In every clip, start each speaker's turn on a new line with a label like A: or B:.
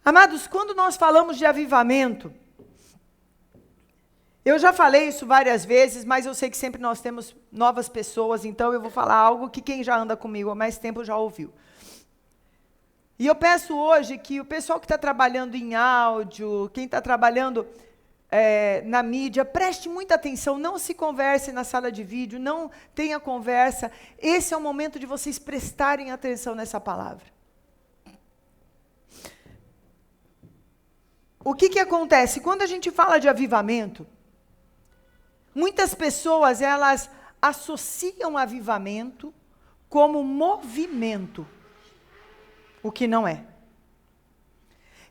A: Amados, quando nós falamos de avivamento, eu já falei isso várias vezes, mas eu sei que sempre nós temos novas pessoas, então eu vou falar algo que quem já anda comigo há mais tempo já ouviu. E eu peço hoje que o pessoal que está trabalhando em áudio, quem está trabalhando na mídia, preste muita atenção, não se converse na sala de vídeo, não tenha conversa. Esse é o momento de vocês prestarem atenção nessa palavra. O que acontece? Quando a gente fala de avivamento, muitas pessoas, elas associam avivamento como movimento, o que não é.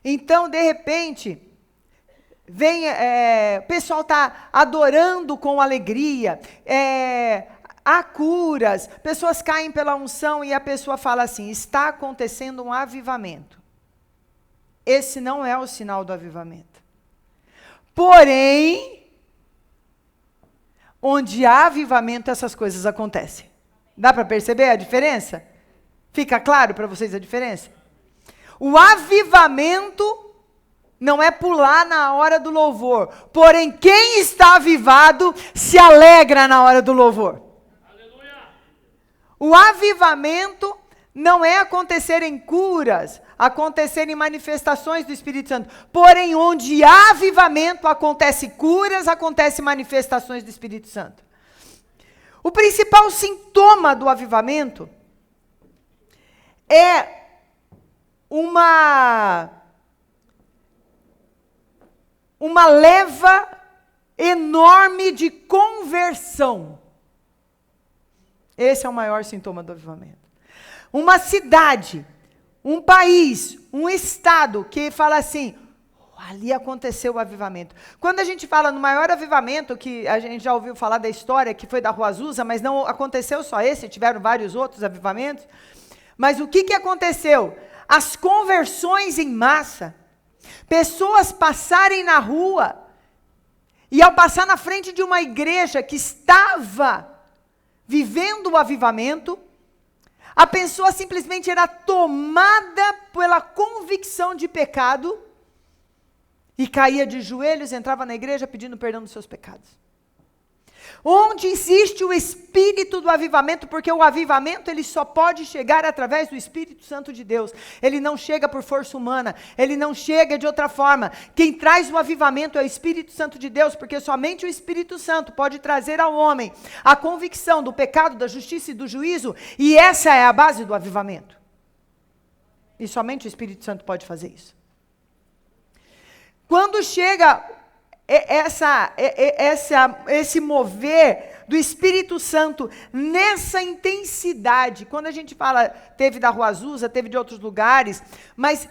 A: Então, de repente, o pessoal está adorando com alegria, há curas, pessoas caem pela unção e a pessoa fala assim, está acontecendo um avivamento. Esse não é o sinal do avivamento. Porém, onde há avivamento, essas coisas acontecem. Dá para perceber a diferença? Fica claro para vocês a diferença? O avivamento não é pular na hora do louvor. Porém, quem está avivado se alegra na hora do louvor. Aleluia. O avivamento não é acontecer em curas, acontecer em manifestações do Espírito Santo. Porém, onde há avivamento, acontece curas, acontece manifestações do Espírito Santo. O principal sintoma do avivamento é uma leva enorme de conversão. Esse é o maior sintoma do avivamento. Uma cidade, um país, um estado que fala assim, ali aconteceu o avivamento. Quando a gente fala no maior avivamento, que a gente já ouviu falar da história, que foi da Rua Azusa, mas não aconteceu só esse, tiveram vários outros avivamentos. Mas o que aconteceu? As conversões em massa, pessoas passarem na rua, e ao passar na frente de uma igreja que estava vivendo o avivamento, a pessoa simplesmente era tomada pela convicção de pecado e caía de joelhos, entrava na igreja pedindo perdão dos seus pecados. Onde existe o espírito do avivamento, porque o avivamento ele só pode chegar através do Espírito Santo de Deus. Ele não chega por força humana, ele não chega de outra forma. Quem traz o avivamento é o Espírito Santo de Deus, porque somente o Espírito Santo pode trazer ao homem a convicção do pecado, da justiça e do juízo, e essa é a base do avivamento. E somente o Espírito Santo pode fazer isso. Quando chega esse mover do Espírito Santo nessa intensidade, quando a gente fala, teve da Rua Azusa, teve de outros lugares, mas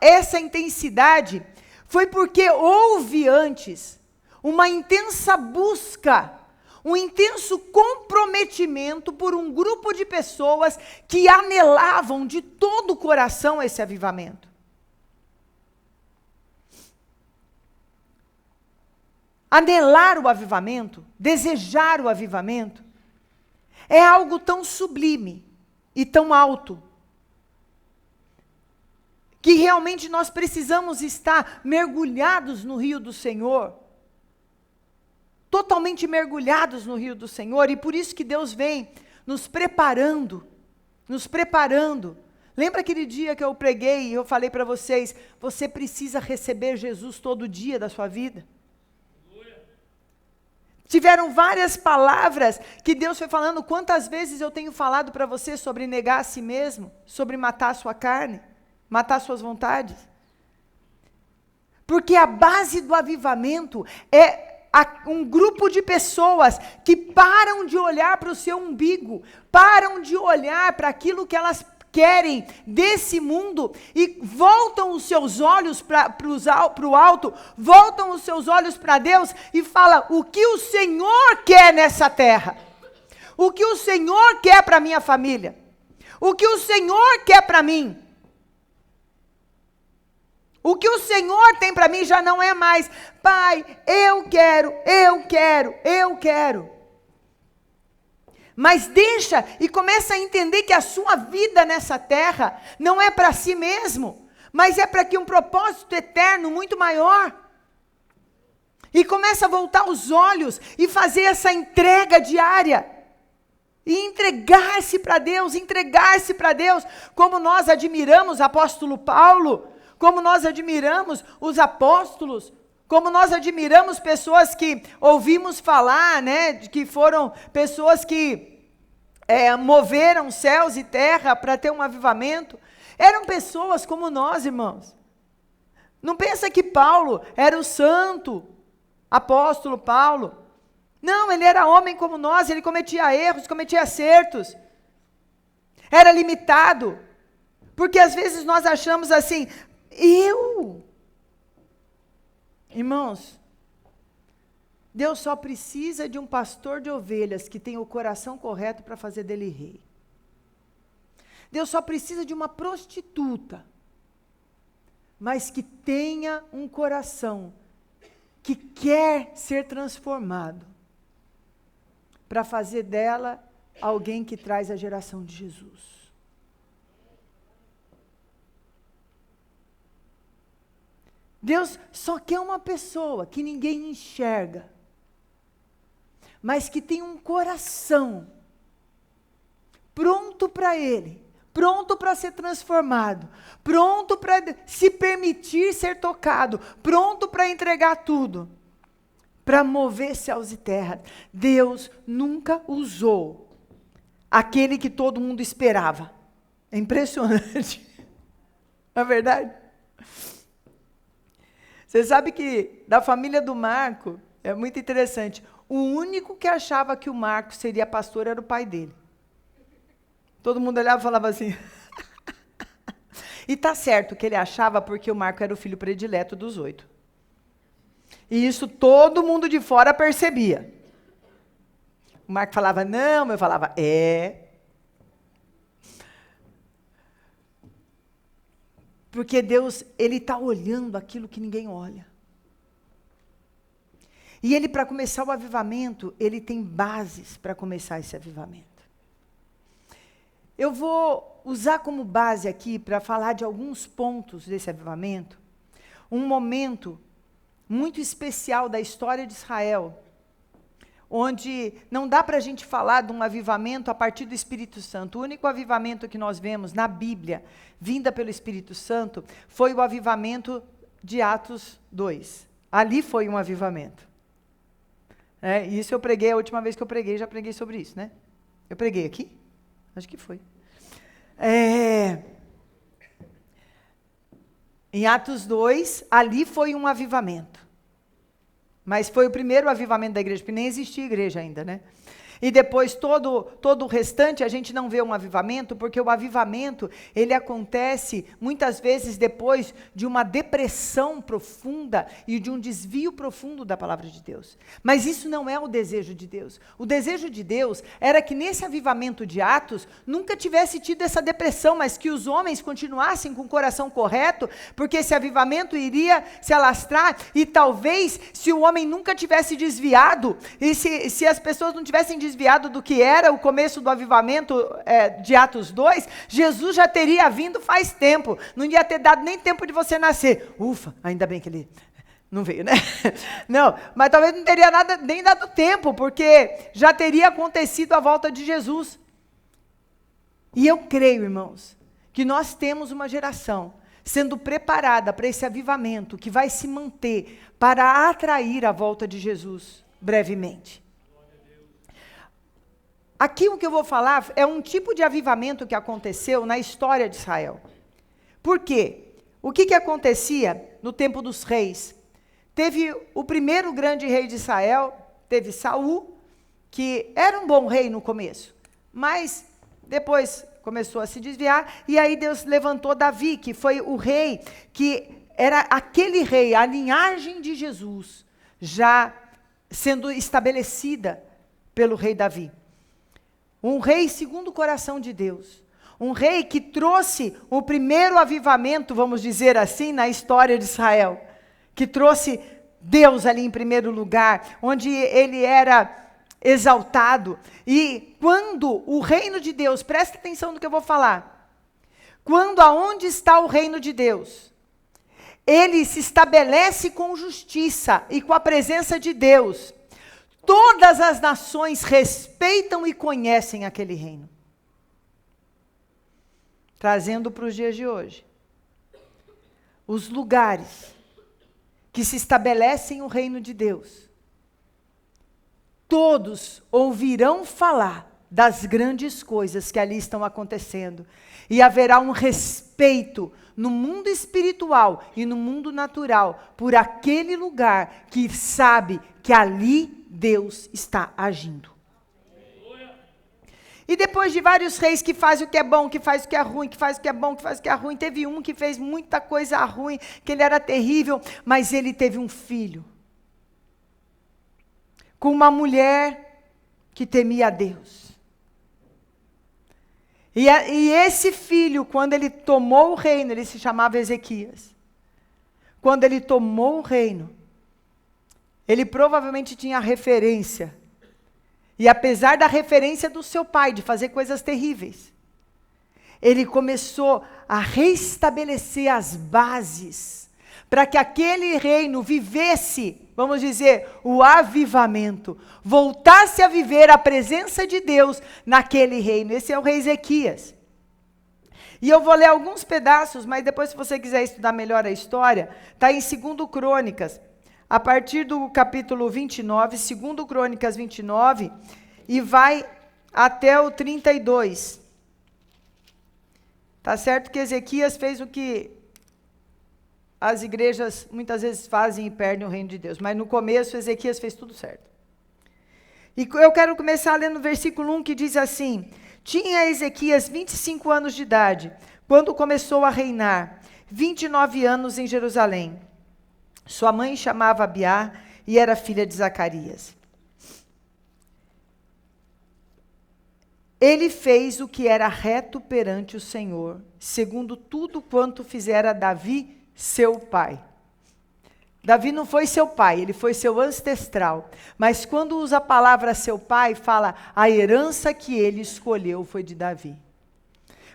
A: essa intensidade foi porque houve antes uma intensa busca, um intenso comprometimento por um grupo de pessoas que anelavam de todo o coração esse avivamento. Anelar o avivamento, desejar o avivamento, é algo tão sublime e tão alto, que realmente nós precisamos estar mergulhados no rio do Senhor, totalmente mergulhados no rio do Senhor, e por isso que Deus vem nos preparando. Lembra aquele dia que eu preguei e eu falei para vocês, você precisa receber Jesus todo dia da sua vida? Tiveram várias palavras que Deus foi falando. Quantas vezes eu tenho falado para você sobre negar a si mesmo, sobre matar a sua carne, matar suas vontades? Porque a base do avivamento é um grupo de pessoas que param de olhar para o seu umbigo, param de olhar para aquilo que elas querem desse mundo e voltam os seus olhos para o alto, voltam os seus olhos para Deus e falam, o que o Senhor quer nessa terra? O que o Senhor quer para minha família? O que o Senhor quer para mim? O que o Senhor tem para mim já não é mais, Pai, eu quero. Mas deixa e começa a entender que a sua vida nessa terra não é para si mesmo, mas é para que um propósito eterno muito maior. E começa a voltar os olhos e fazer essa entrega diária. E entregar-se para Deus, como nós admiramos o apóstolo Paulo, como nós admiramos os apóstolos, como nós admiramos pessoas que ouvimos falar, né, que foram pessoas que moveram céus e terra para ter um avivamento. Eram pessoas como nós, irmãos. Não pensa que Paulo era o santo apóstolo Paulo. Não, ele era homem como nós, ele cometia erros, cometia acertos. Era limitado. Porque às vezes nós achamos assim, Irmãos, Deus só precisa de um pastor de ovelhas que tenha o coração correto para fazer dele rei. Deus só precisa de uma prostituta, mas que tenha um coração que quer ser transformado, para fazer dela alguém que traz a geração de Jesus. Deus só quer uma pessoa que ninguém enxerga, mas que tem um coração pronto para Ele, pronto para ser transformado, pronto para se permitir ser tocado, pronto para entregar tudo, para mover céus e terra. Deus nunca usou aquele que todo mundo esperava. É impressionante. Não é verdade? Você sabe que da família do Marco, é muito interessante, o único que achava que o Marco seria pastor era o pai dele. Todo mundo olhava e falava assim. E tá certo que ele achava porque o Marco era o filho predileto dos 8. E isso todo mundo de fora percebia. O Marco falava, não, eu falava, Porque Deus, Ele está olhando aquilo que ninguém olha. E Ele, para começar o avivamento, Ele tem bases para começar esse avivamento. Eu vou usar como base aqui, para falar de alguns pontos desse avivamento, um momento muito especial da história de Israel, onde não dá para a gente falar de um avivamento a partir do Espírito Santo. O único avivamento que nós vemos na Bíblia, vinda pelo Espírito Santo, foi o avivamento de Atos 2. Ali foi um avivamento. Isso eu preguei, a última vez que eu preguei, já preguei sobre isso, né? Eu preguei aqui? Acho que foi. Em Atos 2, ali foi um avivamento. Mas foi o primeiro avivamento da igreja, porque nem existia igreja ainda, né? E depois todo o restante a gente não vê um avivamento, porque o avivamento, ele acontece muitas vezes depois de uma depressão profunda e de um desvio profundo da palavra de Deus. Mas isso não é o desejo de Deus. O desejo de Deus era que nesse avivamento de Atos nunca tivesse tido essa depressão, mas que os homens continuassem com o coração correto, porque esse avivamento iria se alastrar e talvez se o homem nunca tivesse desviado e se as pessoas não tivessem desviado do que era o começo do avivamento de Atos 2, Jesus já teria vindo faz tempo, não ia ter dado nem tempo de você nascer. Ufa, ainda bem que ele não veio, né? Não, mas talvez não teria nem dado tempo, porque já teria acontecido a volta de Jesus. E eu creio, irmãos, que nós temos uma geração sendo preparada para esse avivamento, que vai se manter para atrair a volta de Jesus brevemente. Aqui o que eu vou falar é um tipo de avivamento que aconteceu na história de Israel. Por quê? O que acontecia no tempo dos reis? Teve o primeiro grande rei de Israel, teve Saul, que era um bom rei no começo, mas depois começou a se desviar, e aí Deus levantou Davi, que foi o rei, que era aquele rei, a linhagem de Jesus, já sendo estabelecida pelo rei Davi. Um rei segundo o coração de Deus. Um rei que trouxe o primeiro avivamento, vamos dizer assim, na história de Israel. Que trouxe Deus ali em primeiro lugar, onde ele era exaltado. E quando o reino de Deus, presta atenção no que eu vou falar. Quando aonde está o reino de Deus, ele se estabelece com justiça e com a presença de Deus. Todas as nações respeitam e conhecem aquele reino. Trazendo para os dias de hoje. Os lugares que se estabelecem o reino de Deus, todos ouvirão falar das grandes coisas que ali estão acontecendo. E haverá um respeito no mundo espiritual e no mundo natural por aquele lugar que sabe que ali Deus está agindo. E depois de vários reis que fazem o que é bom, que faz o que é ruim, que faz o que é bom, que faz o que é ruim, teve um que fez muita coisa ruim, que ele era terrível, mas ele teve um filho. Com uma mulher que temia a Deus. E esse filho, quando ele tomou o reino, ele se chamava Ezequias. Quando ele tomou o reino, ele provavelmente tinha referência. E apesar da referência do seu pai, de fazer coisas terríveis, ele começou a restabelecer as bases, para que aquele reino vivesse, vamos dizer, o avivamento, voltasse a viver a presença de Deus naquele reino. Esse é o rei Ezequias. E eu vou ler alguns pedaços, mas depois, se você quiser estudar melhor a história, está em 2 Crônicas, a partir do capítulo 29, 2 Crônicas 29, e vai até o 32. Tá certo que Ezequias fez o que as igrejas muitas vezes fazem e perdem o reino de Deus. Mas no começo, Ezequias fez tudo certo. E eu quero começar lendo o versículo 1, que diz assim: tinha Ezequias 25 anos de idade, quando começou a reinar, 29 anos em Jerusalém. Sua mãe chamava Abiá e era filha de Zacarias. Ele fez o que era reto perante o Senhor, segundo tudo quanto fizera Davi, seu pai. Davi não foi seu pai, ele foi seu ancestral. Mas quando usa a palavra seu pai, fala a herança que ele escolheu foi de Davi.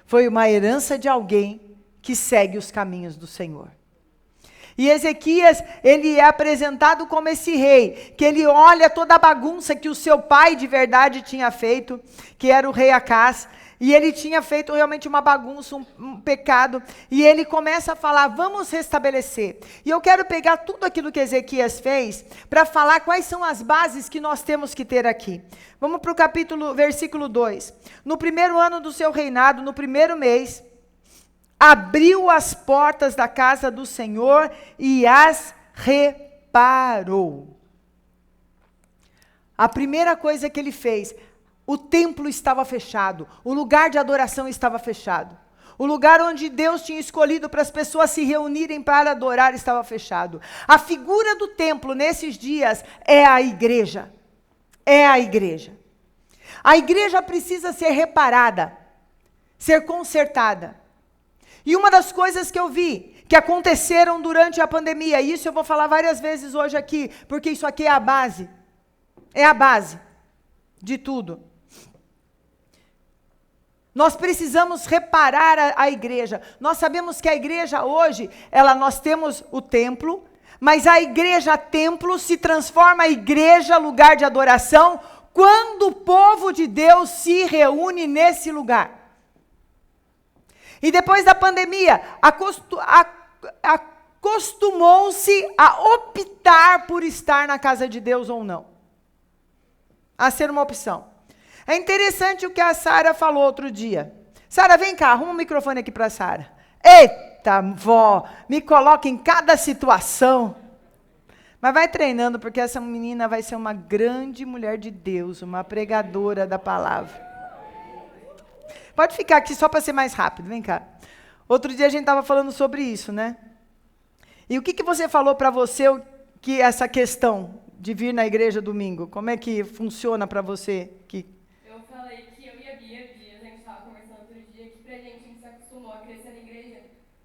A: Foi uma herança de alguém que segue os caminhos do Senhor. E Ezequias, ele é apresentado como esse rei, que ele olha toda a bagunça que o seu pai de verdade tinha feito, que era o rei Acás, e ele tinha feito realmente uma bagunça, um pecado, e ele começa a falar, vamos restabelecer. E eu quero pegar tudo aquilo que Ezequias fez, para falar quais são as bases que nós temos que ter aqui. Vamos para o versículo 2. No primeiro ano do seu reinado, no primeiro mês, abriu as portas da casa do Senhor e as reparou. A primeira coisa que ele fez, o templo estava fechado, o lugar de adoração estava fechado. O lugar onde Deus tinha escolhido para as pessoas se reunirem para adorar estava fechado. A figura do templo nesses dias é a igreja. É a igreja. A igreja precisa ser reparada, ser consertada. E uma das coisas que eu vi, que aconteceram durante a pandemia, e isso eu vou falar várias vezes hoje aqui, porque isso aqui é a base de tudo. Nós precisamos reparar a igreja. Nós sabemos que a igreja hoje, nós temos o templo, mas a igreja templo se transforma em igreja, lugar de adoração, quando o povo de Deus se reúne nesse lugar. E depois da pandemia, acostumou-se a optar por estar na casa de Deus ou não. A ser uma opção. É interessante o que a Sara falou outro dia. Sara, vem cá, arruma o microfone aqui para a Sara. Eita, vó, me coloca em cada situação. Mas vai treinando, porque essa menina vai ser uma grande mulher de Deus, uma pregadora da palavra. Pode ficar aqui só para ser mais rápido, vem cá. Outro dia a gente estava falando sobre isso, né? E o que você falou para você, que essa questão de vir na igreja domingo, como é que funciona para você?
B: Eu falei que eu e a Bia, a gente estava conversando outro dia, que pra gente se acostumou a crescer na igreja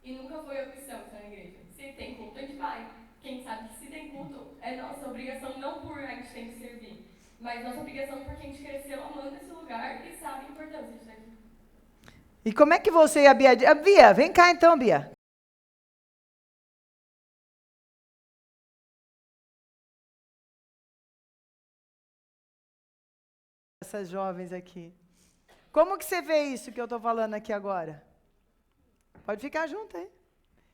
B: e nunca foi opção estar na igreja. Se tem culto, a gente vai. Quem sabe que se tem culto, é nossa obrigação, não por a gente tem que servir, mas nossa obrigação porque a gente cresceu amando esse lugar e sabe a importância disso aqui.
A: E como é que você e a Bia... Bia, vem cá então, Bia. Essas jovens aqui. Como que você vê isso que eu estou falando aqui agora? Pode ficar junto aí.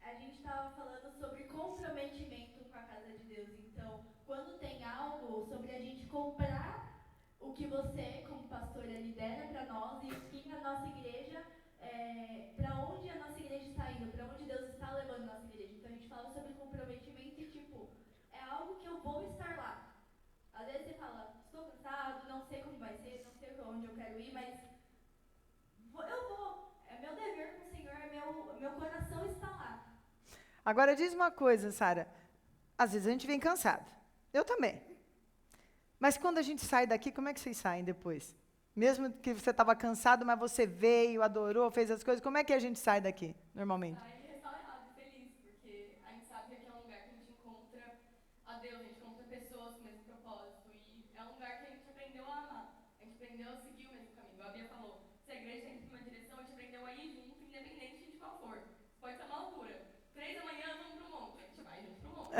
C: A gente estava falando sobre comprometimento com a casa de Deus. Então, quando tem algo sobre a gente comprar o que você, como pastora, lidera para nós e o que a nossa igreja, para onde a nossa igreja está indo, para onde Deus está levando a nossa igreja. Então, a gente fala sobre comprometimento e, tipo, é algo que eu vou estar lá. Às vezes você fala, estou cansado, não sei como vai ser, não sei onde eu quero ir, mas eu vou. É meu dever com o Senhor, meu coração está lá.
A: Agora diz uma coisa, Sara. Às vezes a gente vem cansado. Eu também. Mas quando a gente sai daqui, como é que vocês saem depois? Mesmo que você estava cansado, mas você veio, adorou, fez as coisas, como é que a gente sai daqui, normalmente?
B: Sai restaurado, feliz, porque a gente sabe que aqui é um lugar que a gente encontra a Deus, a gente encontra pessoas com o mesmo propósito. E é um lugar que a gente aprendeu a amar. A gente aprendeu a seguir o mesmo caminho. A Bia falou, se a igreja está indo para uma direção, a gente aprendeu a ir junto, independente de qual for. Pode ser uma altura. 3 da manhã, vamos para o monte. A gente vai junto para o monte.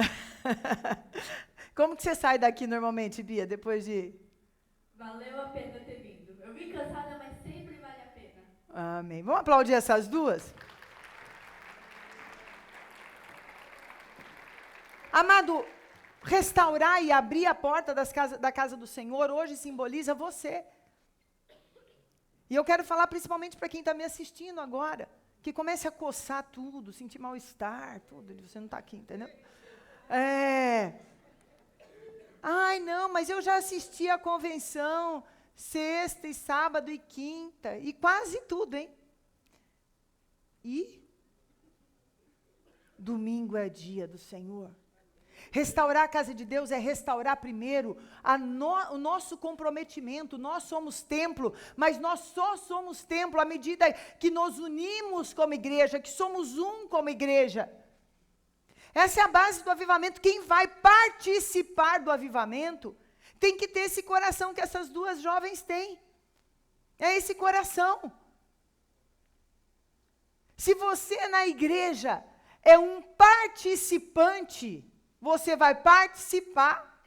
A: Como que você sai daqui normalmente, Bia, depois de...
C: Valeu a pena ter vindo. Eu vim cansada, mas sempre vale a pena.
A: Amém. Vamos aplaudir essas duas? Amado, restaurar e abrir a porta da casa do Senhor hoje simboliza você. E eu quero falar principalmente para quem está me assistindo agora, que comece a coçar tudo, sentir mal-estar, tudo. Você não está aqui, entendeu? Ai, não, mas eu já assisti a convenção sexta e sábado e quinta, e quase tudo, hein? E domingo é dia do Senhor. Restaurar a casa de Deus é restaurar primeiro o nosso comprometimento. Nós somos templo, mas nós só somos templo à medida que nos unimos como igreja, que somos um como igreja. Essa é a base do avivamento. Quem vai participar do avivamento tem que ter esse coração que essas duas jovens têm. É esse coração. Se você na igreja é um participante, você vai participar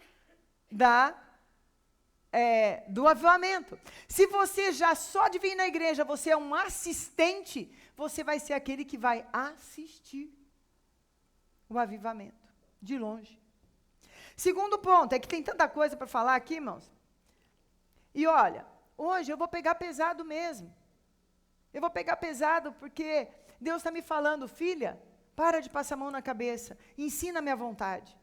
A: do avivamento. Se você já só de vir na igreja, você é um assistente, você vai ser aquele que vai assistir o avivamento, de longe. Segundo ponto, é que tem tanta coisa para falar aqui, irmãos. E olha, hoje eu vou pegar pesado mesmo. Eu vou pegar pesado porque Deus está me falando, filha, para de passar a mão na cabeça, ensina-me a vontade.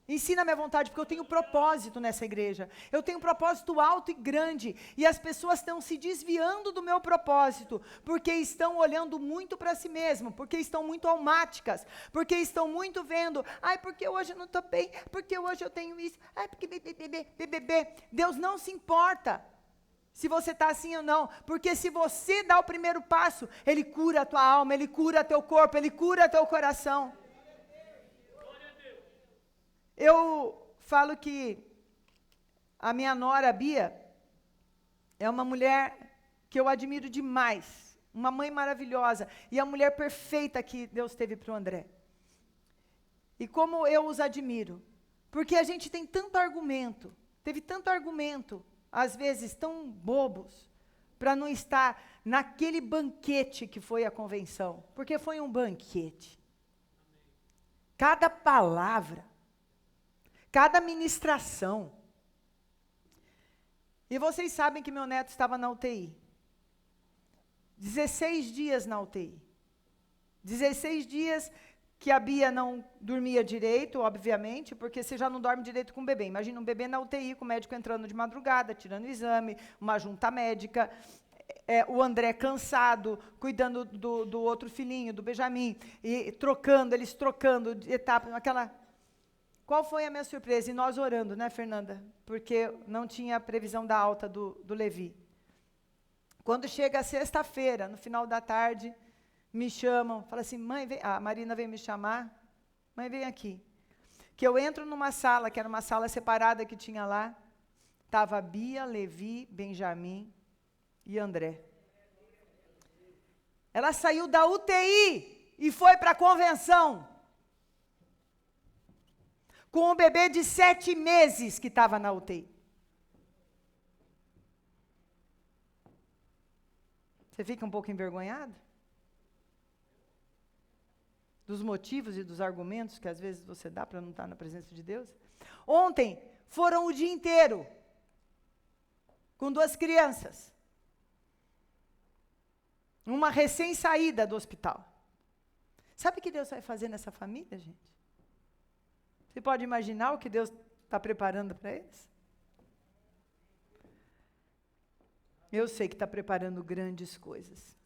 A: Ensina-me a vontade, porque eu tenho propósito nessa igreja. Eu tenho um propósito alto e grande. E as pessoas estão se desviando do meu propósito, porque estão olhando muito para si mesmo, porque estão muito almáticas, porque estão muito vendo, ai, porque hoje eu não estou bem, porque hoje eu tenho isso, ai, porque bebê. Deus não se importa se você está assim ou não, porque se você dá o primeiro passo, Ele cura a tua alma, Ele cura teu corpo, Ele cura teu coração. Eu falo que a minha nora, Bia, é uma mulher que eu admiro demais, uma mãe maravilhosa, e a mulher perfeita que Deus teve para o André. E como eu os admiro, porque a gente tem tanto argumento, teve tanto argumento, às vezes tão bobos, para não estar naquele banquete que foi a convenção, porque foi um banquete. Cada palavra, cada ministração. E vocês sabem que meu neto estava na UTI. 16 dias na UTI. 16 dias que a Bia não dormia direito, obviamente, porque você já não dorme direito com o bebê. Imagina um bebê na UTI, com o médico entrando de madrugada, tirando exame, uma junta médica, o André cansado, cuidando do outro filhinho, do Benjamin, e eles trocando de etapa, aquela... Qual foi a minha surpresa? E nós orando, né, Fernanda? Porque não tinha previsão da alta do Levi. Quando chega a sexta-feira, no final da tarde, me chamam, falam assim, mãe, vem, a Marina veio me chamar, mãe, vem aqui. Que eu entro numa sala, que era uma sala separada que tinha lá, estava Bia, Levi, Benjamin e André. Ela saiu da UTI e foi para a convenção. Com um bebê de 7 meses que estava na UTI. Você fica um pouco envergonhado? Dos motivos e dos argumentos que às vezes você dá para não estar na presença de Deus? Ontem foram o dia inteiro com 2 crianças. Uma recém-saída do hospital. Sabe o que Deus vai fazer nessa família, gente? Você pode imaginar o que Deus está preparando para eles? Eu sei que está preparando grandes coisas.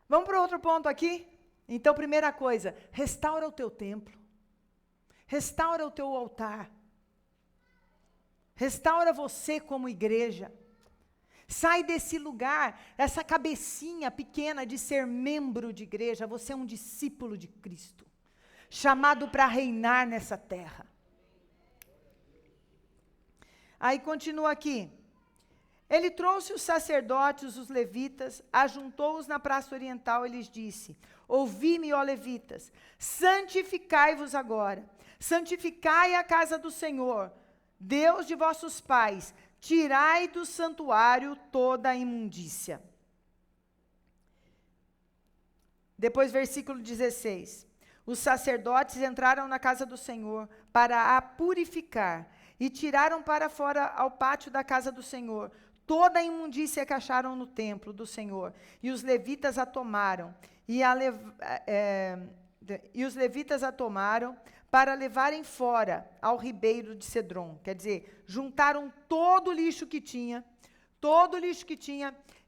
A: Vamos para outro ponto aqui? Então, primeira coisa, restaura o teu templo. Restaura o teu altar. Restaura você como igreja. Sai desse lugar, essa cabecinha pequena de ser membro de igreja. Você é um discípulo de Cristo, chamado para reinar nessa terra. Aí continua aqui. Ele trouxe os sacerdotes, os levitas, ajuntou-os na praça oriental e lhes disse: ouvi-me, ó levitas, santificai-vos agora, santificai a casa do Senhor, Deus de vossos pais, tirai do santuário toda a imundícia. Depois, versículo 16. Os sacerdotes entraram na casa do Senhor para a purificar e tiraram para fora ao pátio da casa do Senhor toda a imundícia que acharam no templo do Senhor. E os levitas a tomaram para levarem fora ao ribeiro de Cedron. Quer dizer, juntaram todo o lixo que tinha,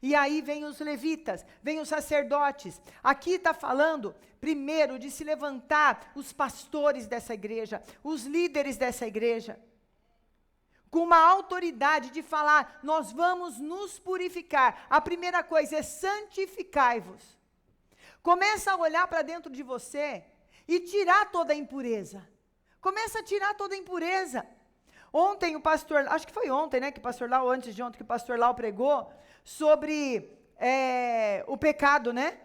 A: e aí vem os levitas, vem os sacerdotes. Aqui está falando, primeiro, de se levantar os pastores dessa igreja, os líderes dessa igreja, com uma autoridade de falar: nós vamos nos purificar. A primeira coisa é santificai-vos. Começa a olhar para dentro de você e tirar toda a impureza. Começa a tirar toda a impureza. Ontem o pastor, acho que foi ontem, né, que o pastor Lau, antes de ontem, que o pastor Lau pregou sobre o pecado, né?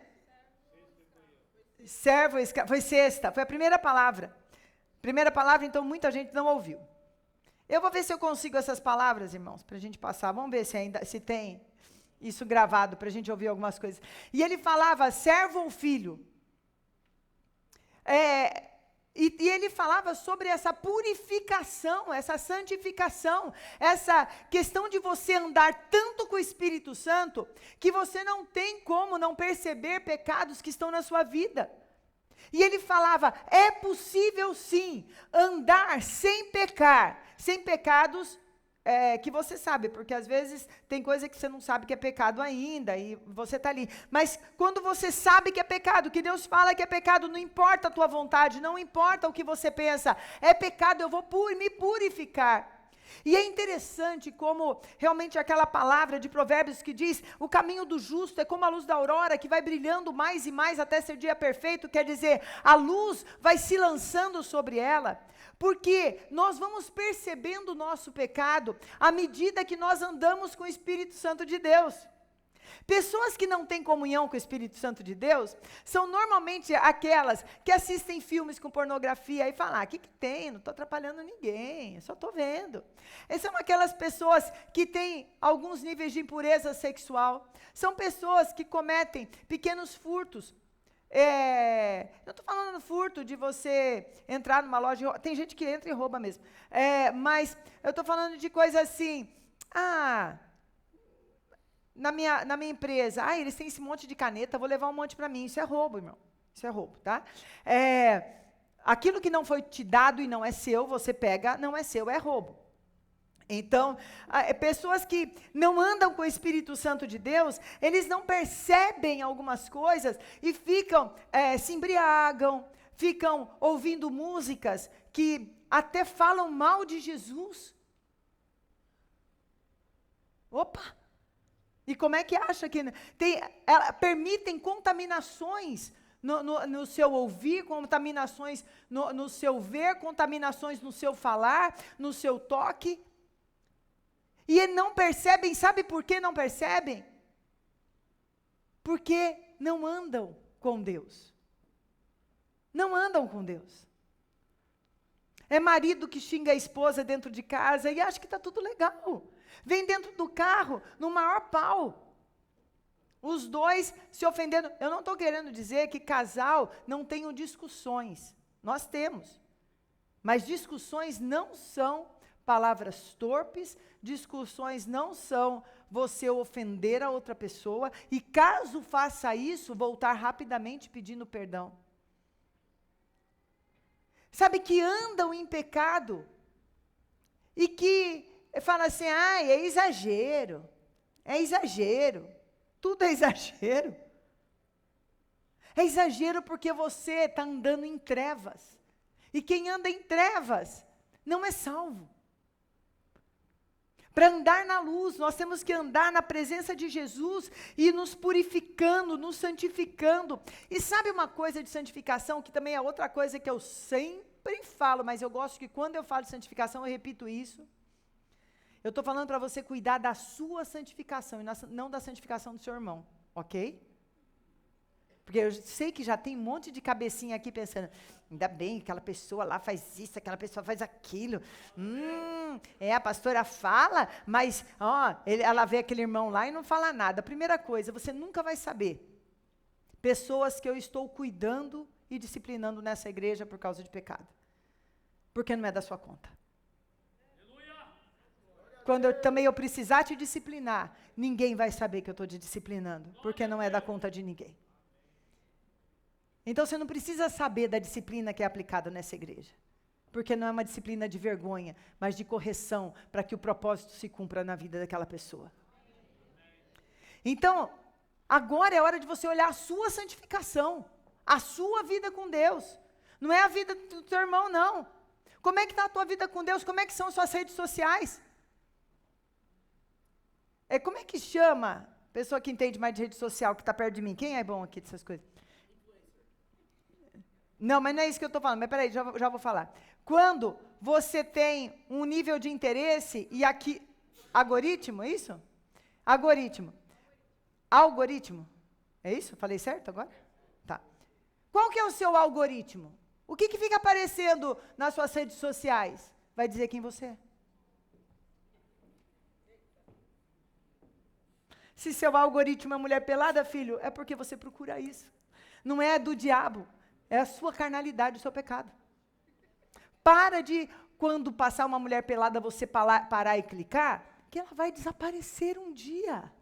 A: Servo, foi sexta, foi a primeira palavra. Primeira palavra, então muita gente não ouviu. Eu vou ver se eu consigo essas palavras, irmãos, para a gente passar. Vamos ver se tem isso gravado, para a gente ouvir algumas coisas. E ele falava servo ou filho. E ele falava sobre essa purificação, essa santificação, essa questão de você andar tanto com o Espírito Santo, que você não tem como não perceber pecados que estão na sua vida. E ele falava, é possível sim, andar sem pecar, sem pecados que você sabe, porque às vezes tem coisa que você não sabe que é pecado ainda, e você está ali. Mas quando você sabe que é pecado, que Deus fala que é pecado, não importa a tua vontade, não importa o que você pensa, é pecado, eu vou me purificar. E é interessante como realmente aquela palavra de Provérbios que diz, o caminho do justo é como a luz da aurora, que vai brilhando mais e mais até ser dia perfeito, quer dizer, a luz vai se lançando sobre ela, porque nós vamos percebendo o nosso pecado à medida que nós andamos com o Espírito Santo de Deus. Pessoas que não têm comunhão com o Espírito Santo de Deus, são normalmente aquelas que assistem filmes com pornografia e falam, o que tem? Não estou atrapalhando ninguém, eu só estou vendo. Essas são aquelas pessoas que têm alguns níveis de impureza sexual, são pessoas que cometem pequenos furtos. Eu estou falando furto de você entrar numa loja, tem gente que entra e rouba mesmo, mas eu estou falando de coisa assim, na minha empresa, eles têm esse monte de caneta, vou levar um monte para mim, isso é roubo, irmão, isso é roubo, tá? Aquilo que não foi te dado e não é seu, você pega, não é seu, é roubo. Então, pessoas que não andam com o Espírito Santo de Deus, eles não percebem algumas coisas e ficam, se embriagam, ficam ouvindo músicas que até falam mal de Jesus. Opa! E como é que acha que permitem contaminações no seu ouvir, contaminações no seu ver, contaminações no seu falar, no seu toque? E não percebem, sabe por que não percebem? Porque não andam com Deus. Não andam com Deus. É marido que xinga a esposa dentro de casa e acha que está tudo legal. Vem dentro do carro, no maior pau. Os dois se ofendendo. Eu não estou querendo dizer que casal não tenham discussões. Nós temos. Mas discussões não são palavras torpes, discussões não são você ofender a outra pessoa, e caso faça isso, voltar rapidamente pedindo perdão. Sabe, que andam em pecado, e que fala assim, é exagero, tudo é exagero. É exagero porque você está andando em trevas, e quem anda em trevas não é salvo. Para andar na luz, nós temos que andar na presença de Jesus e nos purificando, nos santificando. E sabe uma coisa de santificação, que também é outra coisa que eu sempre falo, mas eu gosto que quando eu falo de santificação eu repito isso. Eu estou falando para você cuidar da sua santificação e não da santificação do seu irmão, ok? Porque eu sei que já tem um monte de cabecinha aqui pensando, ainda bem, aquela pessoa lá faz isso, aquela pessoa faz aquilo. A pastora fala, mas ela vê aquele irmão lá e não fala nada. Primeira coisa, você nunca vai saber. Pessoas que eu estou cuidando e disciplinando nessa igreja por causa de pecado. Porque não é da sua conta. Quando eu precisar te disciplinar, ninguém vai saber que eu estou te disciplinando, porque não é da conta de ninguém. Então você não precisa saber da disciplina que é aplicada nessa igreja, porque não é uma disciplina de vergonha, mas de correção, para que o propósito se cumpra na vida daquela pessoa. Então, agora é hora de você olhar a sua santificação, a sua vida com Deus. Não é a vida do teu irmão, não. Como é que está a tua vida com Deus? Como é que são suas redes sociais? Como é que chama? Pessoa que entende mais de rede social, que está perto de mim. Quem é bom aqui dessas coisas? Não, mas não é isso que eu estou falando. Mas peraí, já vou falar. Quando você tem um nível de interesse e aqui... Algoritmo, é isso? Algoritmo. É isso? Falei certo agora? Tá. Qual que é o seu algoritmo? O que fica aparecendo nas suas redes sociais? Vai dizer quem você é. Se seu algoritmo é mulher pelada, filho, é porque você procura isso. Não é do diabo, é a sua carnalidade, o seu pecado. Para de, quando passar uma mulher pelada, você parar e clicar, que ela vai desaparecer um dia.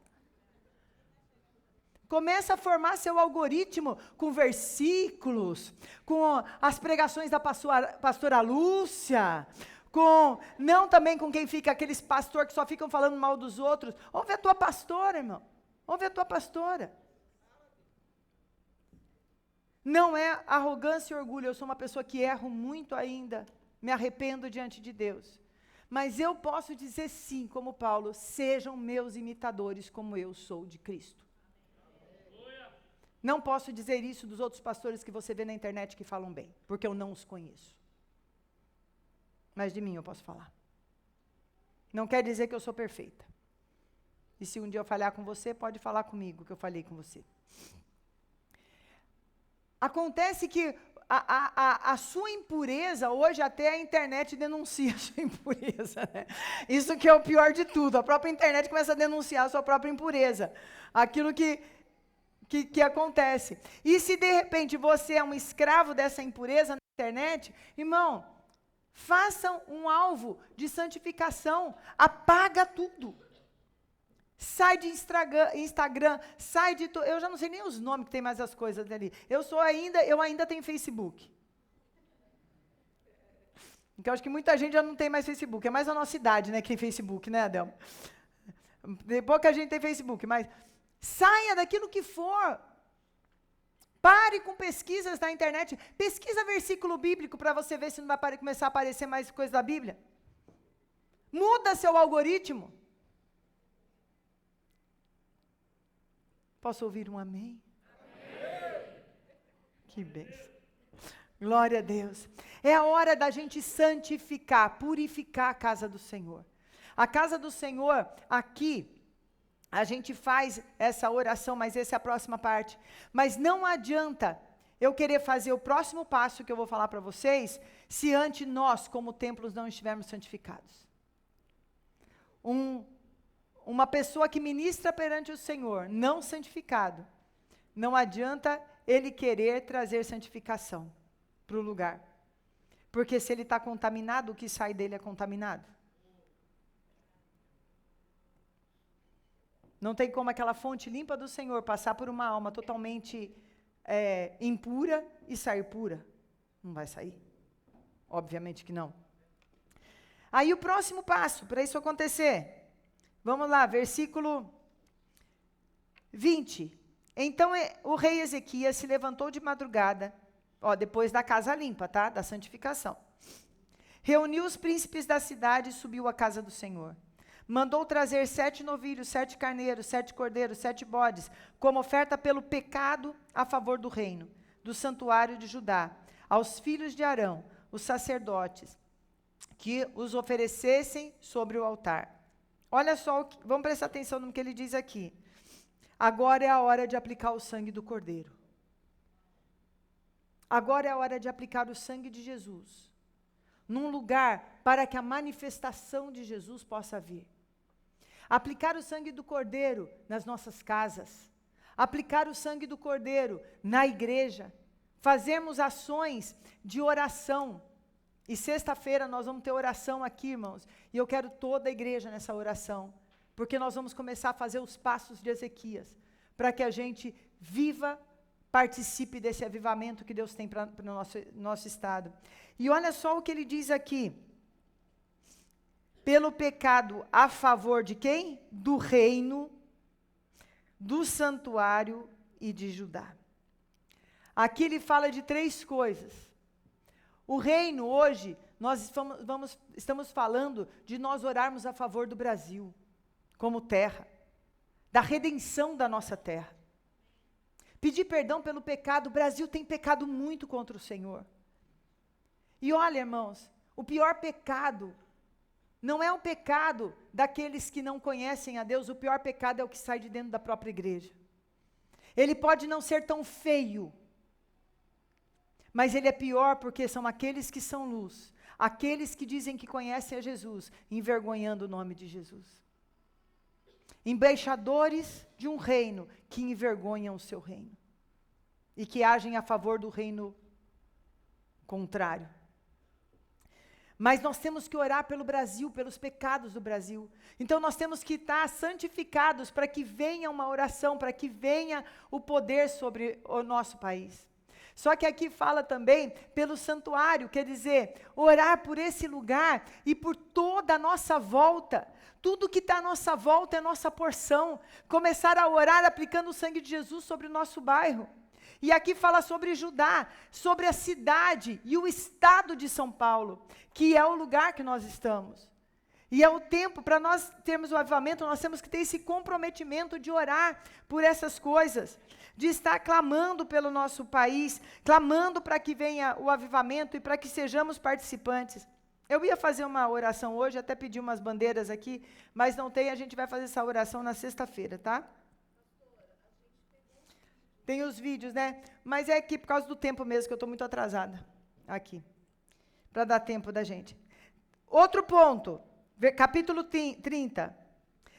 A: Começa a formar seu algoritmo com versículos, com as pregações da pastora Lúcia, não também com quem fica aqueles pastores que só ficam falando mal dos outros. Ouve a tua pastora, irmão. Ouve a tua pastora. Não é arrogância e orgulho. Eu sou uma pessoa que erro muito ainda. Me arrependo diante de Deus. Mas eu posso dizer sim, como Paulo, sejam meus imitadores como eu sou de Cristo. Não posso dizer isso dos outros pastores que você vê na internet que falam bem, porque eu não os conheço. Mas de mim eu posso falar. Não quer dizer que eu sou perfeita. E se um dia eu falhar com você, pode falar comigo que eu falei com você. Acontece que a sua impureza, hoje até a internet denuncia a sua impureza, né? Isso que é o pior de tudo. A própria internet começa a denunciar a sua própria impureza. Aquilo que acontece. E se de repente você é um escravo dessa impureza na internet, irmão, façam um alvo de santificação, apaga tudo. Sai de Instagram, sai de... Eu já não sei nem os nomes que tem mais as coisas ali. Eu ainda tenho Facebook. Então, acho que muita gente já não tem mais Facebook. É mais a nossa idade, né, que tem Facebook, né, Adelma? Pouca gente tem Facebook, mas saia daquilo que for. Pare com pesquisas na internet. Pesquisa versículo bíblico para você ver se não vai começar a aparecer mais coisa da Bíblia. Muda seu algoritmo. Posso ouvir um amém? Amém. Que bênção. Glória a Deus. É a hora da gente santificar, purificar a casa do Senhor. A casa do Senhor, aqui, a gente faz essa oração, mas essa é a próxima parte. Mas não adianta eu querer fazer o próximo passo que eu vou falar para vocês, se antes nós, como templos, não estivermos santificados. Uma pessoa que ministra perante o Senhor, não santificado, não adianta ele querer trazer santificação para o lugar. Porque se ele está contaminado, o que sai dele é contaminado. Não tem como aquela fonte limpa do Senhor passar por uma alma totalmente impura e sair pura. Não vai sair. Obviamente que não. Aí o próximo passo para isso acontecer. Vamos lá, versículo 20. Então o rei Ezequias se levantou de madrugada, depois da casa limpa, tá? Da santificação. Reuniu os príncipes da cidade e subiu à casa do Senhor. Mandou trazer 7 novilhos, 7 carneiros, 7 cordeiros, 7 bodes, como oferta pelo pecado a favor do reino, do santuário de Judá, aos filhos de Arão, os sacerdotes, que os oferecessem sobre o altar. Olha só, vamos prestar atenção no que ele diz aqui. Agora é a hora de aplicar o sangue do cordeiro. Agora é a hora de aplicar o sangue de Jesus, num lugar para que a manifestação de Jesus possa vir. Aplicar o sangue do cordeiro nas nossas casas, aplicar o sangue do cordeiro na igreja, fazermos ações de oração. E sexta-feira nós vamos ter oração aqui, irmãos, e eu quero toda a igreja nessa oração, porque nós vamos começar a fazer os passos de Ezequias, para que a gente viva, participe desse avivamento que Deus tem para o nosso estado. E olha só o que ele diz aqui. Pelo pecado a favor de quem? Do reino, do santuário e de Judá. Aqui ele fala de 3 coisas. O reino hoje, nós estamos falando de nós orarmos a favor do Brasil, como terra, da redenção da nossa terra. Pedir perdão pelo pecado. O Brasil tem pecado muito contra o Senhor. E olha, irmãos, o pior pecado não é o pecado daqueles que não conhecem a Deus, o pior pecado é o que sai de dentro da própria igreja. Ele pode não ser tão feio, mas ele é pior porque são aqueles que são luz, aqueles que dizem que conhecem a Jesus, envergonhando o nome de Jesus. Embaixadores de um reino que envergonham o seu reino e que agem a favor do reino contrário. Mas nós temos que orar pelo Brasil, pelos pecados do Brasil. Então nós temos que estar santificados para que venha uma oração, para que venha o poder sobre o nosso país. Só que aqui fala também pelo santuário, quer dizer, orar por esse lugar e por toda a nossa volta. Tudo que está à nossa volta é nossa porção. Começar a orar aplicando o sangue de Jesus sobre o nosso bairro. E aqui fala sobre Judá, sobre a cidade e o estado de São Paulo, que é o lugar que nós estamos. E é o tempo, para nós termos o avivamento, nós temos que ter esse comprometimento de orar por essas coisas, de estar clamando pelo nosso país, clamando para que venha o avivamento e para que sejamos participantes. Eu ia fazer uma oração hoje, até pedi umas bandeiras aqui, mas não tem, a gente vai fazer essa oração na sexta-feira, tá? Tem os vídeos, né? Mas é aqui por causa do tempo mesmo, que eu estou muito atrasada. Aqui. Para dar tempo da gente. Outro ponto. Capítulo 30.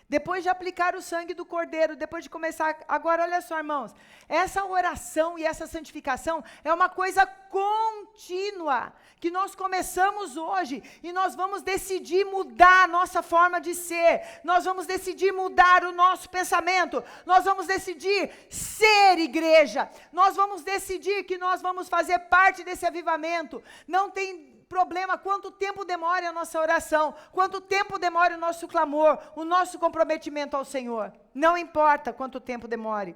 A: Depois de aplicar o sangue do cordeiro, depois de começar... Agora, olha só, irmãos. Essa oração e essa santificação é uma coisa contínua, que nós começamos hoje, e nós vamos decidir mudar a nossa forma de ser, nós vamos decidir mudar o nosso pensamento, nós vamos decidir ser igreja, nós vamos decidir que nós vamos fazer parte desse avivamento. Não tem problema quanto tempo demore a nossa oração, quanto tempo demore o nosso clamor, o nosso comprometimento ao Senhor. Não importa quanto tempo demore.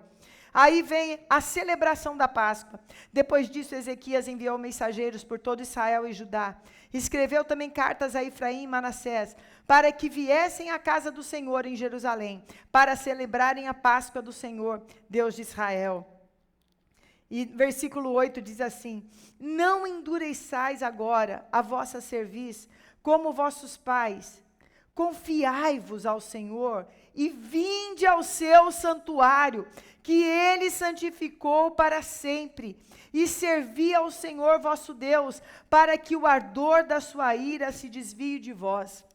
A: Aí vem a celebração da Páscoa. Depois disso, Ezequias enviou mensageiros por todo Israel e Judá. Escreveu também cartas a Efraim e Manassés, para que viessem à casa do Senhor em Jerusalém, para celebrarem a Páscoa do Senhor, Deus de Israel. E versículo 8 diz assim: não endureçais agora a vossa cerviz, como vossos pais, confiai-vos ao Senhor e vinde ao seu santuário, que ele santificou para sempre, e servi ao Senhor vosso Deus, para que o ardor da sua ira se desvie de vós.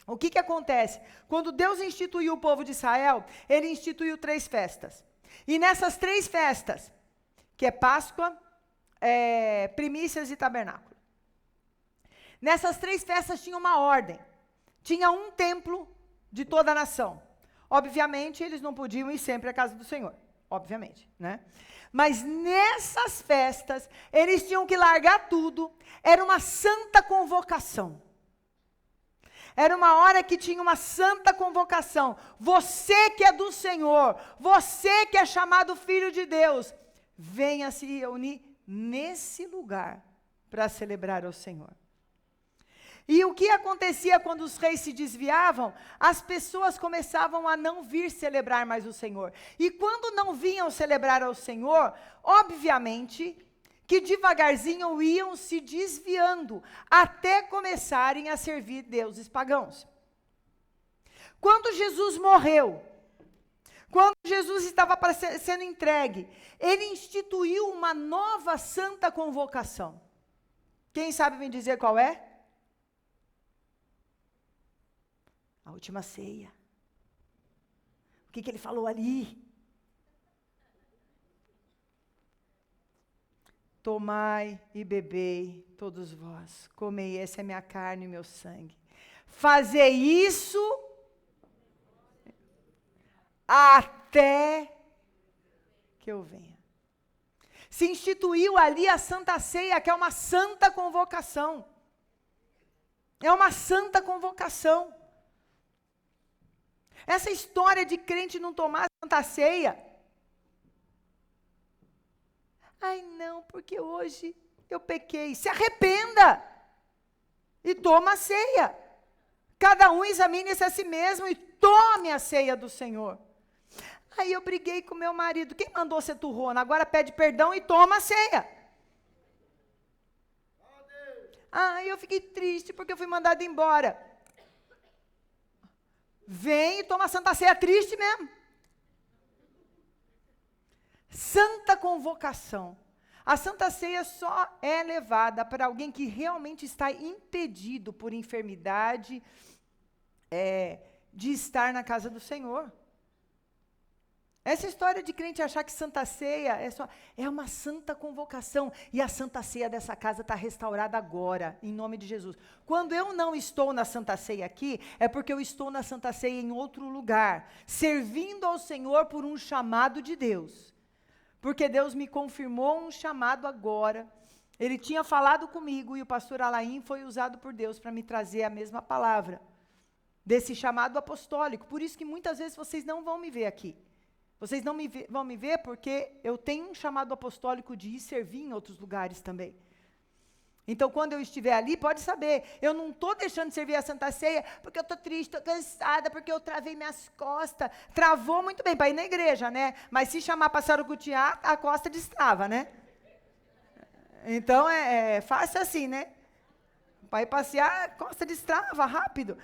A: O que acontece? Quando Deus instituiu o povo de Israel, ele instituiu 3 festas. E nessas 3 festas, que é Páscoa, primícias e tabernáculo. Nessas 3 festas tinha uma ordem. Tinha um templo de toda a nação. Obviamente, eles não podiam ir sempre à casa do Senhor. Obviamente, né? Mas nessas festas, eles tinham que largar tudo. Era uma santa convocação. Era uma hora que tinha uma santa convocação. Você que é do Senhor, você que é chamado filho de Deus, venha se reunir nesse lugar para celebrar ao Senhor. E o que acontecia quando os reis se desviavam? As pessoas começavam a não vir celebrar mais o Senhor. E quando não vinham celebrar ao Senhor, obviamente que devagarzinho iam se desviando, até começarem a servir deuses pagãos. Quando Jesus morreu, quando Jesus estava sendo entregue, ele instituiu uma nova santa convocação. Quem sabe me dizer qual é? A última ceia. O que ele falou ali? Tomai e bebei, todos vós, comei, essa é minha carne e meu sangue. Fazei isso até que eu venha. Se instituiu ali a Santa Ceia, que é uma santa convocação. É uma santa convocação. Essa história de crente não tomar a Santa Ceia. Ai, não, porque hoje eu pequei. Se arrependa e toma a ceia. Cada um examine-se a si mesmo e tome a ceia do Senhor. Aí eu briguei com meu marido. Quem mandou ser turrona? Agora pede perdão e toma a ceia. Ai, eu fiquei triste porque eu fui mandada embora. Vem e toma a Santa Ceia, triste mesmo. Santa convocação. A Santa Ceia só é levada para alguém que realmente está impedido por enfermidade de estar na casa do Senhor. Essa história de crente achar que Santa Ceia é uma santa convocação. E a Santa Ceia dessa casa está restaurada agora, em nome de Jesus. Quando eu não estou na Santa Ceia aqui, é porque eu estou na Santa Ceia em outro lugar, servindo ao Senhor por um chamado de Deus. Porque Deus me confirmou um chamado agora. Ele tinha falado comigo e o pastor Alain foi usado por Deus para me trazer a mesma palavra. Desse chamado apostólico. Por isso que muitas vezes vocês não vão me ver aqui. Vocês não vão me ver porque eu tenho um chamado apostólico de ir servir em outros lugares também. Então, quando eu estiver ali, pode saber, eu não estou deixando de servir a Santa Ceia porque eu estou triste, estou cansada, porque eu travei minhas costas. Travou muito bem para ir na igreja, né? Mas se chamar para sarucutear, a costa destrava, né? Então, fácil assim, né? Para ir passear, a costa destrava rápido.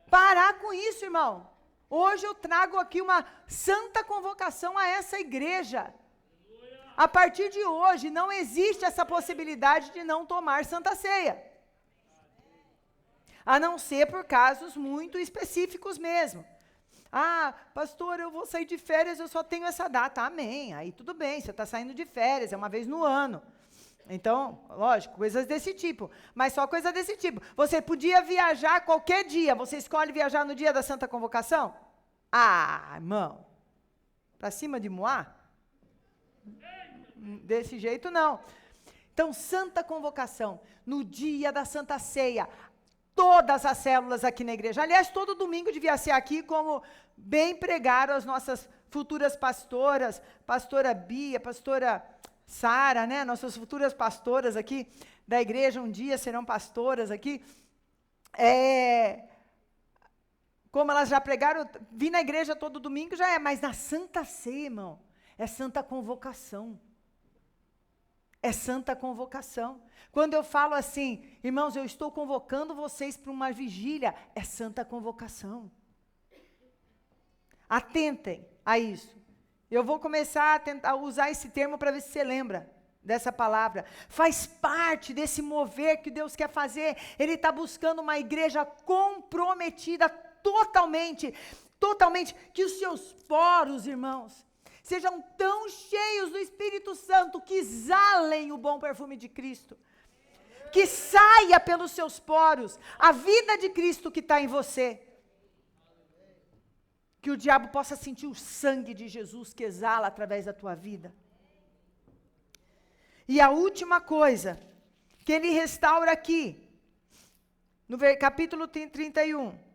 A: Parar com isso, irmão. Hoje eu trago aqui uma santa convocação a essa igreja. A partir de hoje, não existe essa possibilidade de não tomar Santa Ceia. A não ser por casos muito específicos mesmo. Ah, pastor, eu vou sair de férias, eu só tenho essa data. Amém. Aí tudo bem, você está saindo de férias, é uma vez no ano. Então, lógico, coisas desse tipo. Mas só coisa desse tipo. Você podia viajar qualquer dia. Você escolhe viajar no dia da Santa Convocação? Ah, irmão. Para cima de Moá? Desse jeito, não. Então, Santa Convocação. No dia da Santa Ceia. Todas as células aqui na igreja. Aliás, todo domingo devia ser aqui, como bem pregaram as nossas futuras pastoras. Pastora Bia, pastora Sara, né? Nossas futuras pastoras aqui da igreja, um dia serão pastoras aqui. Como elas já pregaram, vir na igreja todo domingo já mas na Santa Ceia, irmão, é Santa Convocação. É santa convocação. Quando eu falo assim, irmãos, eu estou convocando vocês para uma vigília, é santa convocação. Atentem a isso. Eu vou começar a tentar usar esse termo para ver se você lembra dessa palavra. Faz parte desse mover que Deus quer fazer. Ele está buscando uma igreja comprometida totalmente, que os seus poros, irmãos, sejam tão cheios do Espírito Santo que exalem o bom perfume de Cristo. Que saia pelos seus poros a vida de Cristo que está em você. Que o diabo possa sentir o sangue de Jesus que exala através da tua vida. E a última coisa que ele restaura aqui, no capítulo 31.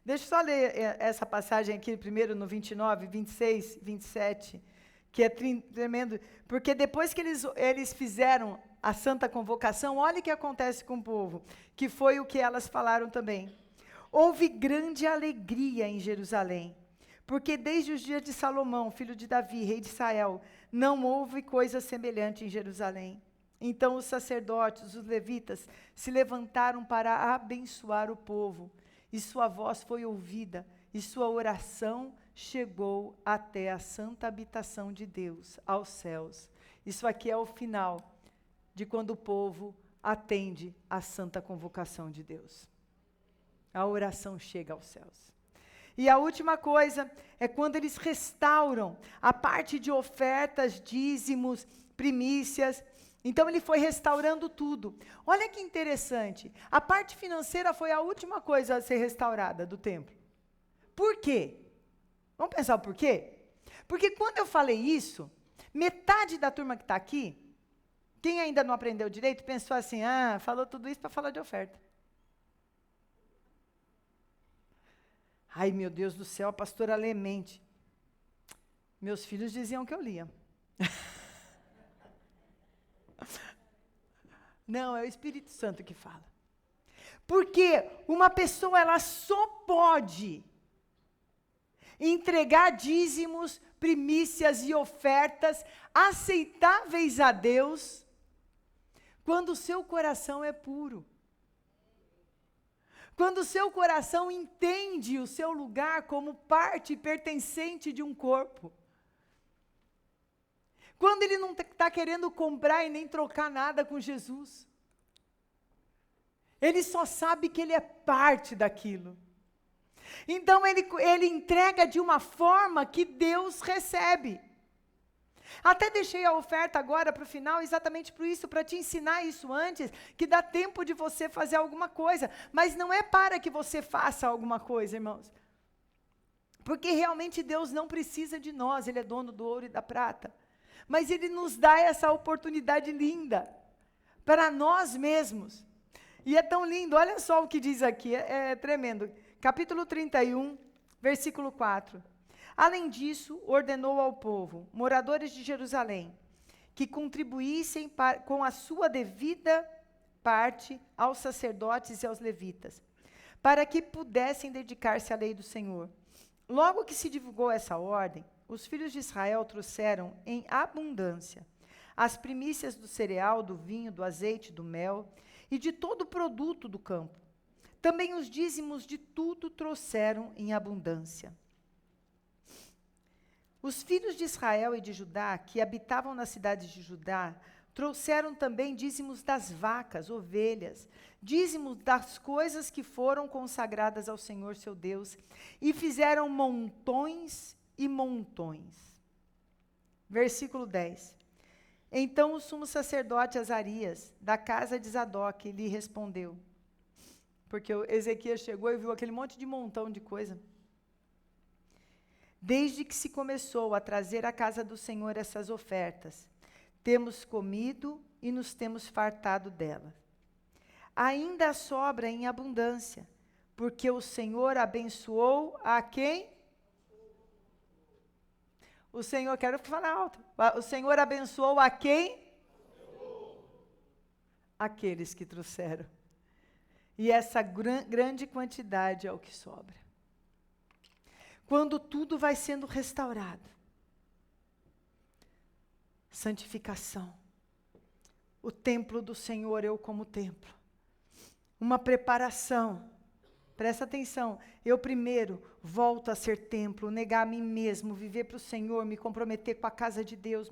A: Deixa eu só ler essa passagem aqui, primeiro no 29, 26, 27, que é tremendo, porque depois que eles fizeram a santa convocação, olha o que acontece com o povo, que foi o que elas falaram também. Houve grande alegria em Jerusalém, porque desde os dias de Salomão, filho de Davi, rei de Israel, não houve coisa semelhante em Jerusalém. Então os sacerdotes, os levitas, se levantaram para abençoar o povo, e sua voz foi ouvida, e sua oração chegou até a santa habitação de Deus, aos céus. Isso aqui é o final de quando o povo atende à santa convocação de Deus. A oração chega aos céus. E a última coisa é quando eles restauram a parte de ofertas, dízimos, primícias. Então ele foi restaurando tudo. Olha que interessante. A parte financeira foi a última coisa a ser restaurada do templo. Por quê? Vamos pensar o porquê? Porque quando eu falei isso, metade da turma que está aqui, quem ainda não aprendeu direito, pensou assim, falou tudo isso para falar de oferta. Ai, meu Deus do céu, a pastora lê mente. Meus filhos diziam que eu lia. Não, é o Espírito Santo que fala. Porque uma pessoa, ela só pode entregar dízimos, primícias e ofertas aceitáveis a Deus quando o seu coração é puro. Quando o seu coração entende o seu lugar como parte pertencente de um corpo. Quando ele não está querendo comprar e nem trocar nada com Jesus. Ele só sabe que ele é parte daquilo. Então ele entrega de uma forma que Deus recebe. Até deixei a oferta agora para o final, exatamente por isso, para te ensinar isso antes, que dá tempo de você fazer alguma coisa. Mas não é para que você faça alguma coisa, irmãos. Porque realmente Deus não precisa de nós, Ele é dono do ouro e da prata. Mas Ele nos dá essa oportunidade linda, para nós mesmos. E é tão lindo, olha só o que diz aqui, é tremendo. Capítulo 31, versículo 4. Além disso, ordenou ao povo, moradores de Jerusalém, que contribuíssem com a sua devida parte aos sacerdotes e aos levitas, para que pudessem dedicar-se à lei do Senhor. Logo que se divulgou essa ordem, os filhos de Israel trouxeram em abundância as primícias do cereal, do vinho, do azeite, do mel e de todo o produto do campo. Também os dízimos de tudo trouxeram em abundância. Os filhos de Israel e de Judá, que habitavam nas cidades de Judá, trouxeram também dízimos das vacas, ovelhas, dízimos das coisas que foram consagradas ao Senhor seu Deus, e fizeram montões e montões. Versículo 10. Então o sumo sacerdote Azarias, da casa de Zadok, lhe respondeu, porque Ezequias chegou e viu aquele monte de montão de coisa. Desde que se começou a trazer à casa do Senhor essas ofertas, temos comido e nos temos fartado delas. Ainda sobra em abundância, porque o Senhor abençoou a quem? O Senhor, quero falar alto. O Senhor abençoou a quem? Aqueles que trouxeram. E essa grande quantidade é o que sobra. quando tudo vai sendo restaurado. Santificação. O templo do Senhor, eu como templo. Uma preparação. Presta atenção. Eu primeiro volto a ser templo, negar a mim mesmo, viver para o Senhor, me comprometer com a casa de Deus,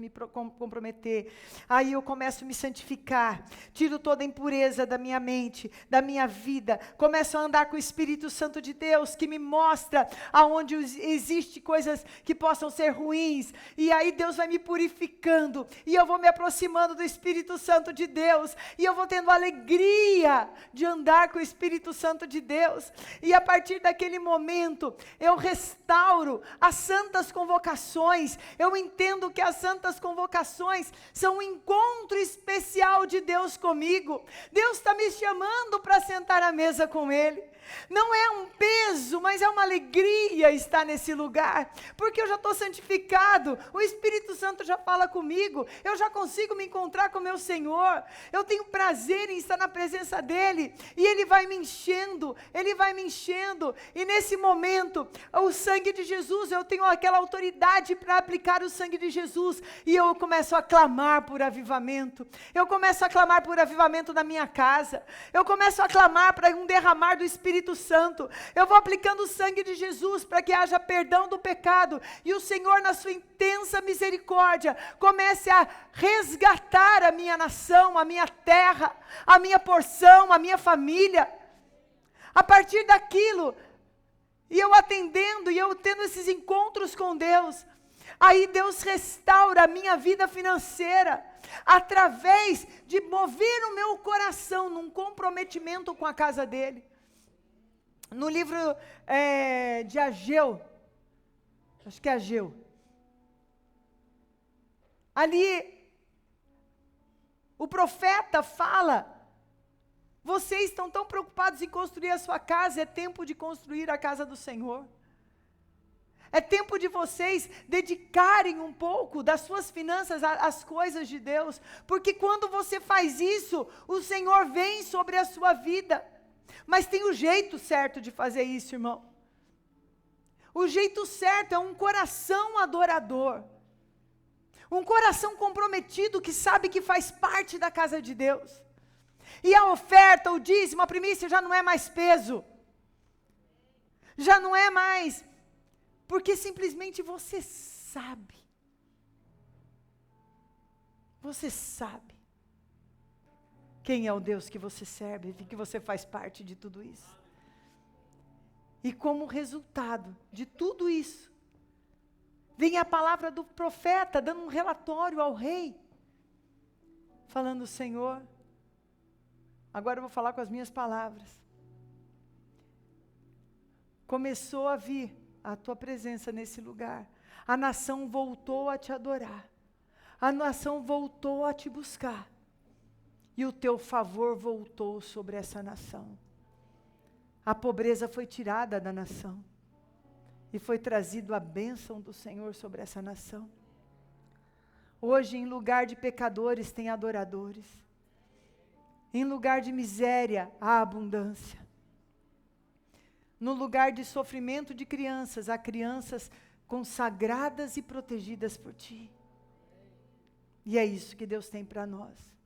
A: comprometer. Aí eu começo a me santificar, tiro toda a impureza da minha mente, da minha vida, começo a andar com o Espírito Santo de Deus, que me mostra aonde existe coisas que possam ser ruins, e aí Deus vai me purificando, e eu vou me aproximando do Espírito Santo de Deus, e eu vou tendo alegria de andar com o Espírito Santo de Deus, e a partir daquele momento, eu restauro as santas convocações. Eu entendo que as santas convocações são um encontro especial de Deus comigo. Deus está me chamando para sentar à mesa com Ele. Não é um peso, mas é uma alegria estar nesse lugar, porque eu já estou santificado, o Espírito Santo já fala comigo, eu já consigo me encontrar com o meu Senhor, eu tenho prazer em estar na presença dEle, e Ele vai me enchendo, e nesse momento, o sangue de Jesus, eu tenho aquela autoridade para aplicar o sangue de Jesus, e eu começo a clamar por avivamento, eu começo a clamar por avivamento na minha casa, eu começo a clamar para um derramar do Espírito Santo, eu vou aplicando o sangue de Jesus para que haja perdão do pecado, e o Senhor na sua intensa misericórdia, comece a resgatar a minha nação, a minha terra, a minha porção, a minha família, a partir daquilo, e eu atendendo, e eu tendo esses encontros com Deus, aí Deus restaura a minha vida financeira, através de mover o meu coração num comprometimento com a casa dEle. No livro de Ageu, acho que é Ageu, ali o profeta fala, vocês estão tão preocupados em construir a sua casa, é tempo de construir a casa do Senhor. É tempo de vocês dedicarem um pouco das suas finanças às coisas de Deus, porque quando você faz isso, o Senhor vem sobre a sua vida. Mas tem o jeito certo de fazer isso, irmão. O jeito certo é um coração adorador. Um coração comprometido que sabe que faz parte da casa de Deus. E a oferta, o dízimo, a primícia já não é mais peso. Já não é mais. Porque simplesmente você sabe. Você sabe. Quem é o Deus que você serve, e que você faz parte de tudo isso. E como resultado de tudo isso, vem a palavra do profeta, dando um relatório ao rei, falando, Senhor, agora eu vou falar com as minhas palavras. Começou a vir a tua presença nesse lugar, a nação voltou a te adorar, a nação voltou a te buscar, e o teu favor voltou sobre essa nação. A pobreza foi tirada da nação. E foi trazido a bênção do Senhor sobre essa nação. Hoje, em lugar de pecadores, tem adoradores. Em lugar de miséria, há abundância. No lugar de sofrimento de crianças, há crianças consagradas e protegidas por Ti. E é isso que Deus tem para nós.